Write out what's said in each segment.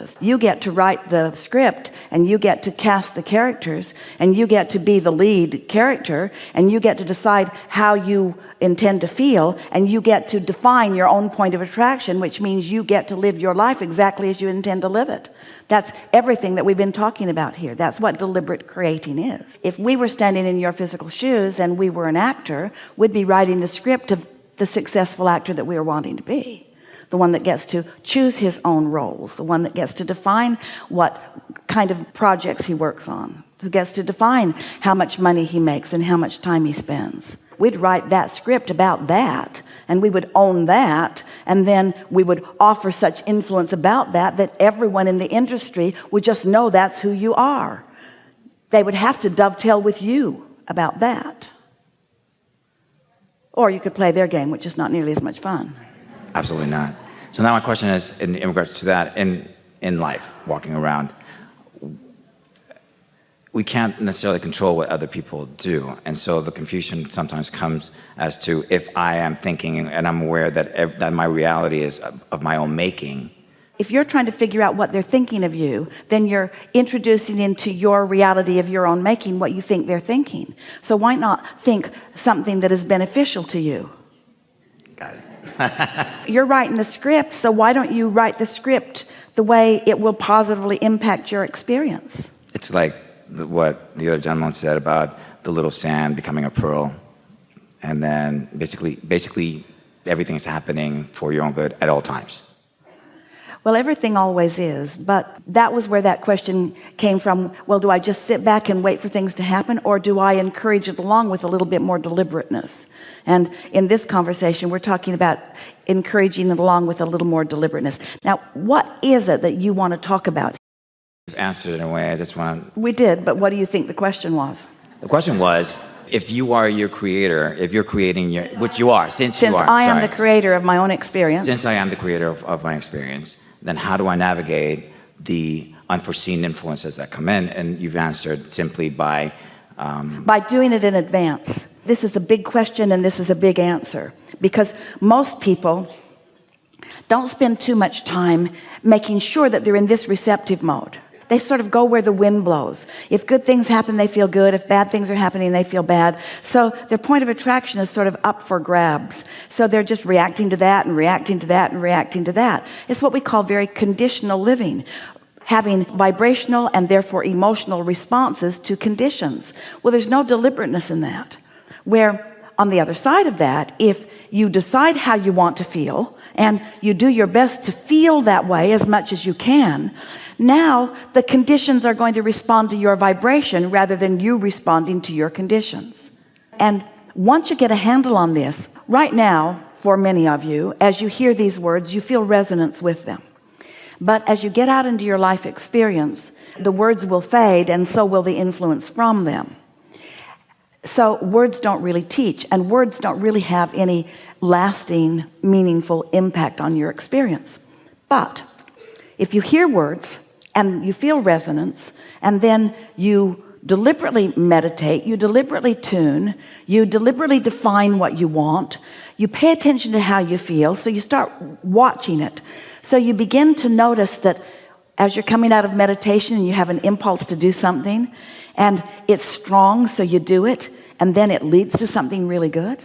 influences. You get to write the script, and you get to cast the characters, and you get to be the lead character, and you get to decide how you intend to feel, and you get to define your own point of attraction, which means you get to live your life exactly as you intend to live it. That's everything that we've been talking about here. That's what deliberate creating is. If we were standing in your physical shoes and we were an actor, we'd be writing the script of the successful actor that we are wanting to be, the one that gets to choose his own roles, the one that gets to define what kind of projects he works on, who gets to define how much money he makes and how much time he spends. We'd write that script about that, and we would own that, and then we would offer such influence about that that everyone in the industry would just know that's who you are. They would have to dovetail with you about that. Or you could play their game, which is not nearly as much fun. Absolutely not. So now my question is, in regards to that, in life, walking around, we can't necessarily control what other people do. And so the confusion sometimes comes as to if I am thinking and I'm aware that my reality is of my own making. If you're trying to figure out what they're thinking of you, then you're introducing into your reality of your own making what you think they're thinking. So why not think something that is beneficial to you? Got it. You're writing the script, so why don't you write the script the way it will positively impact your experience? It's like what the other gentleman said about the little sand becoming a pearl, and then basically everything is happening for your own good at all times. Well, everything always is, but that was where that question came from. Well, do I just sit back and wait for things to happen, or do I encourage it along with a little bit more deliberateness? And in this conversation, we're talking about encouraging it along with a little more deliberateness. Now, what is it that you want to talk about? You've answered it in a way I just want to... We did, but what do you think the question was? The question was, if you are your creator, if you're creating your... Which you are, since you are. I am the creator of my own experience. Since I am the creator of my experience, then how do I navigate the unforeseen influences that come in? And you've answered simply by doing it in advance. This is a big question, and this is a big answer, because most people don't spend too much time making sure that they're in this receptive mode. They sort of go where the wind blows. If good things happen, they feel good. If bad things are happening, they feel bad. So their point of attraction is sort of up for grabs. So they're just reacting to that and reacting to that and reacting to that. It's what we call very conditional living, having vibrational and therefore emotional responses to conditions. Well, there's no deliberateness in that. Where on the other side of that, if you decide how you want to feel and you do your best to feel that way as much as you can, now the conditions are going to respond to your vibration rather than you responding to your conditions. And once you get a handle on this, right now, for many of you, as you hear these words, you feel resonance with them. But as you get out into your life experience, the words will fade, and so will the influence from them. So words don't really teach, and words don't really have any lasting, meaningful impact on your experience. But if you hear words and you feel resonance, and then you deliberately meditate, you deliberately tune, you deliberately define what you want, you pay attention to how you feel, so you start watching it. So you begin to notice that as you're coming out of meditation and you have an impulse to do something, and it's strong, so you do it, and then it leads to something really good.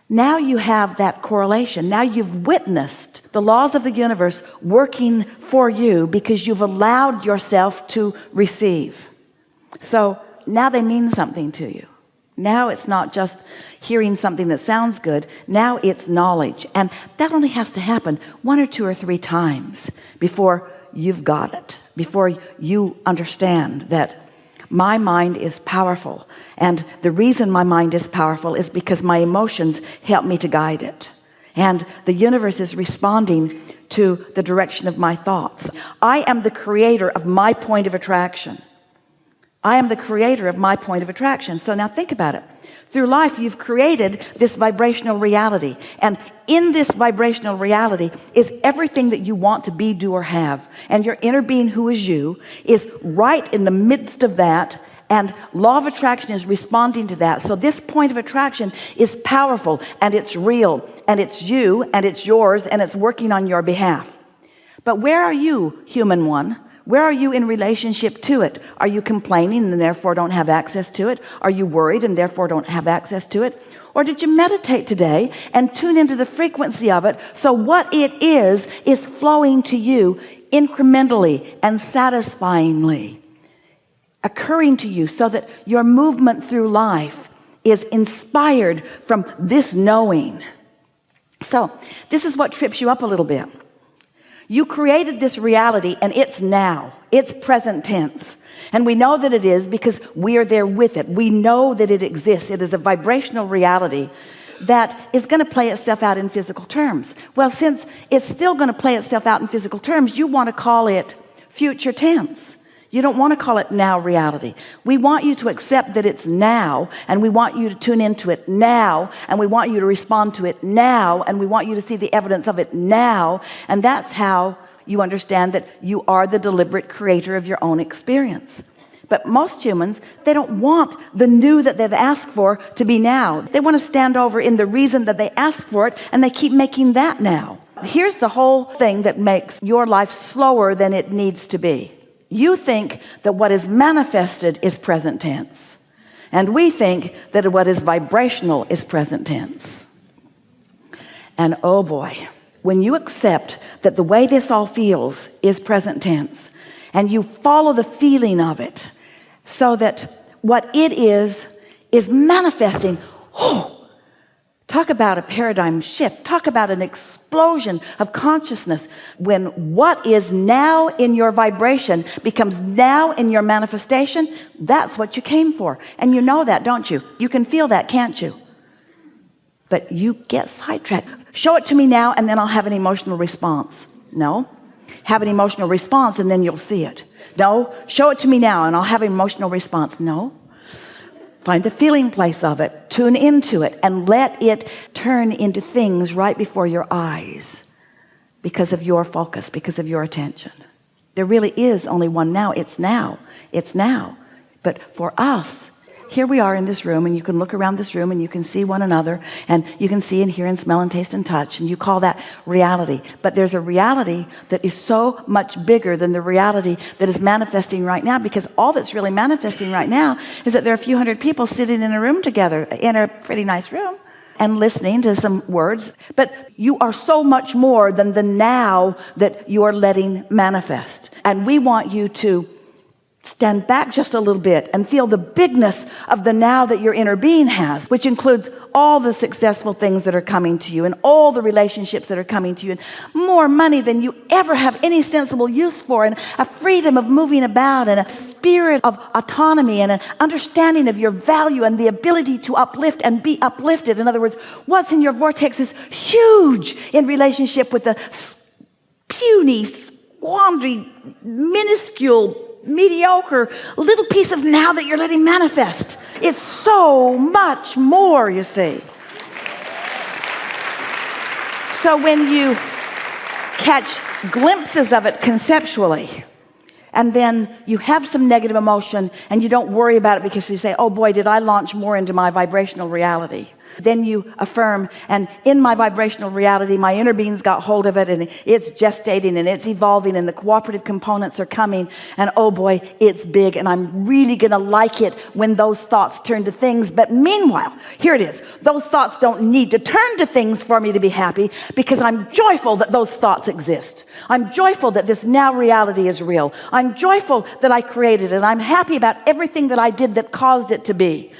Now you have that correlation. Now you've witnessed the laws of the universe working for you because you've allowed yourself to receive. So now they mean something to you. Now it's not just hearing something that sounds good. Now it's knowledge. And that only has to happen 1 or 2 or 3 times before you've got it, before you understand that my mind is powerful. And the reason my mind is powerful is because my emotions help me to guide it. And the universe is responding to the direction of my thoughts. I am the creator of my point of attraction. I am the creator of my point of attraction. So now think about it. Through life, you've created this vibrational reality. And in this vibrational reality is everything that you want to be, do, or have. And your inner being, who is you, is right in the midst of that. And law of attraction is responding to that. So this point of attraction is powerful, and it's real, and it's you, and it's yours, and it's working on your behalf. But where are you, human one? Where are you in relationship to it? Are you complaining and therefore don't have access to it? Are you worried and therefore don't have access to it? Or did you meditate today and tune into the frequency of it, so what it is flowing to you incrementally and satisfyingly, occurring to you, so that your movement through life is inspired from this knowing? So this is what trips you up a little bit. You created this reality, and it's now. It's present tense. And we know that it is because we are there with it. We know that it exists. It is a vibrational reality that is going to play itself out in physical terms. Well, since it's still going to play itself out in physical terms, you want to call it future tense. You don't want to call it now reality. We want you to accept that it's now, and we want you to tune into it now, and we want you to respond to it now, and we want you to see the evidence of it now. And that's how you understand that you are the deliberate creator of your own experience. But most humans, they don't want the new that they've asked for to be now. They want to stand over in the reason that they asked for it, and they keep making that now. Here's the whole thing that makes your life slower than it needs to be. You think that what is manifested is present tense, and we think that what is vibrational is present tense. And oh boy, when you accept that the way this all feels is present tense, and you follow the feeling of it, so that what it is manifesting, talk about a paradigm shift. Talk about an explosion of consciousness. When what is now in your vibration becomes now in your manifestation, that's what you came for. And you know that, don't you? You can feel that, can't you? But you get sidetracked. Show it to me now, and then I'll have an emotional response. No. Have an emotional response, and then you'll see it. No. Show it to me now, and I'll have an emotional response. No. Find the feeling place of it, tune into it, and let it turn into things right before your eyes because of your focus, because of your attention. There really is only one now. It's now. It's now. But for us, here we are in this room, and you can look around this room and you can see one another, and you can see and hear and smell and taste and touch, and you call that reality. But there's a reality that is so much bigger than the reality that is manifesting right now, because all that's really manifesting right now is that there are a few hundred people sitting in a room together, in a pretty nice room, and listening to some words. But you are so much more than the now that you are letting manifest. And we want you to stand back just a little bit and feel the bigness of the now that your inner being has, which includes all the successful things that are coming to you, and all the relationships that are coming to you, and more money than you ever have any sensible use for, and a freedom of moving about, and a spirit of autonomy, and an understanding of your value, and the ability to uplift and be uplifted. In other words, what's in your vortex is huge in relationship with the puny, squandery, minuscule, mediocre little piece of now that you're letting manifest. It's so much more, you see. So when you catch glimpses of it conceptually, and then you have some negative emotion, and you don't worry about it because you say, oh boy, did I launch more into my vibrational reality. Then you affirm, and in my vibrational reality, my inner being's got hold of it, and it's gestating, and it's evolving, and the cooperative components are coming, and oh boy, it's big, and I'm really gonna like it when those thoughts turn to things. But meanwhile, here it is, those thoughts don't need to turn to things for me to be happy, because I'm joyful that those thoughts exist. I'm joyful that this now reality is real. I'm joyful that I created it. I'm happy about everything that I did that caused it to be.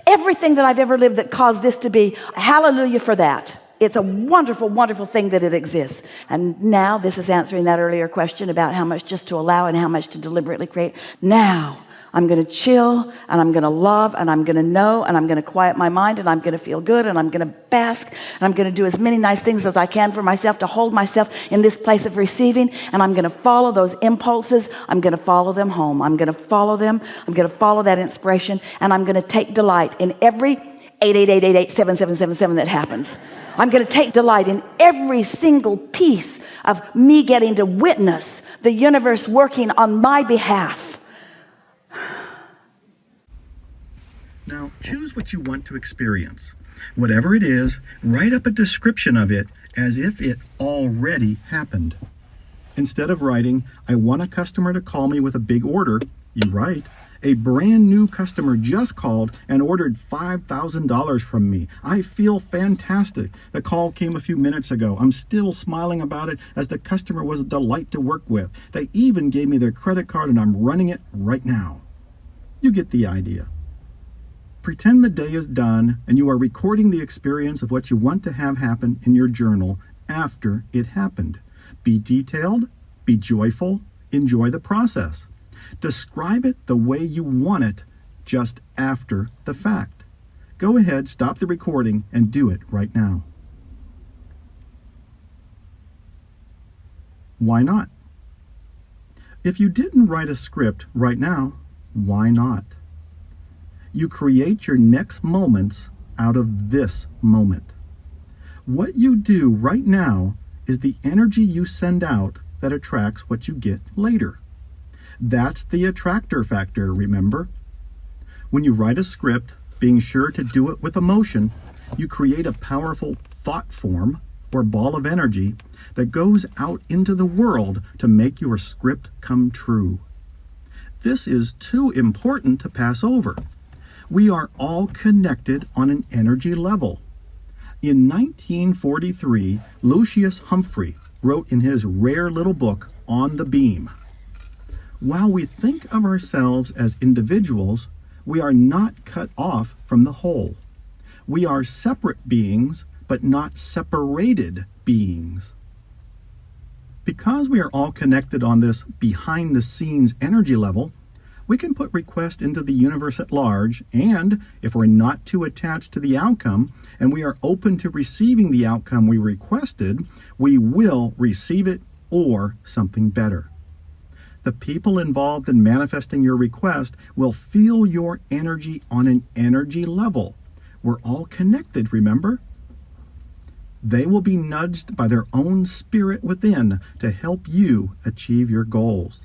Everything that I've ever lived that caused this to be, hallelujah for that. It's a wonderful, wonderful thing that it exists. And now this is answering that earlier question about how much just to allow and how much to deliberately create. Now I'm going to chill, and I'm going to love, and I'm going to know, and I'm going to quiet my mind, and I'm going to feel good, and I'm going to bask, and I'm going to do as many nice things as I can for myself to hold myself in this place of receiving, and I'm going to follow those impulses. I'm going to follow them home. I'm going to follow them. I'm going to follow that inspiration, and I'm going to take delight in every 888887777 that happens. I'm going to take delight in every single piece of me getting to witness the universe working on my behalf. Now, choose what you want to experience. Whatever it is, write up a description of it as if it already happened. Instead of writing, I want a customer to call me with a big order, you write, a brand new customer just called and ordered $5,000 from me. I feel fantastic. The call came a few minutes ago. I'm still smiling about it as the customer was a delight to work with. They even gave me their credit card and I'm running it right now. You get the idea. Pretend the day is done and you are recording the experience of what you want to have happen in your journal after it happened. Be detailed, be joyful, enjoy the process. Describe it the way you want it just after the fact. Go ahead, stop the recording, and do it right now. Why not? If you didn't write a script right now, why not? You create your next moments out of this moment. What you do right now is the energy you send out that attracts what you get later. That's the attractor factor, remember? When you write a script, being sure to do it with emotion, you create a powerful thought form or ball of energy that goes out into the world to make your script come true. This is too important to pass over. We are all connected on an energy level. In 1943, Lucius Humphrey wrote in his rare little book, On the Beam, while we think of ourselves as individuals, we are not cut off from the whole. We are separate beings, but not separated beings. Because we are all connected on this behind-the-scenes energy level, we can put requests into the universe at large, and if we're not too attached to the outcome, and we are open to receiving the outcome we requested, we will receive it or something better. The people involved in manifesting your request will feel your energy on an energy level. We're all connected, remember? They will be nudged by their own spirit within to help you achieve your goals.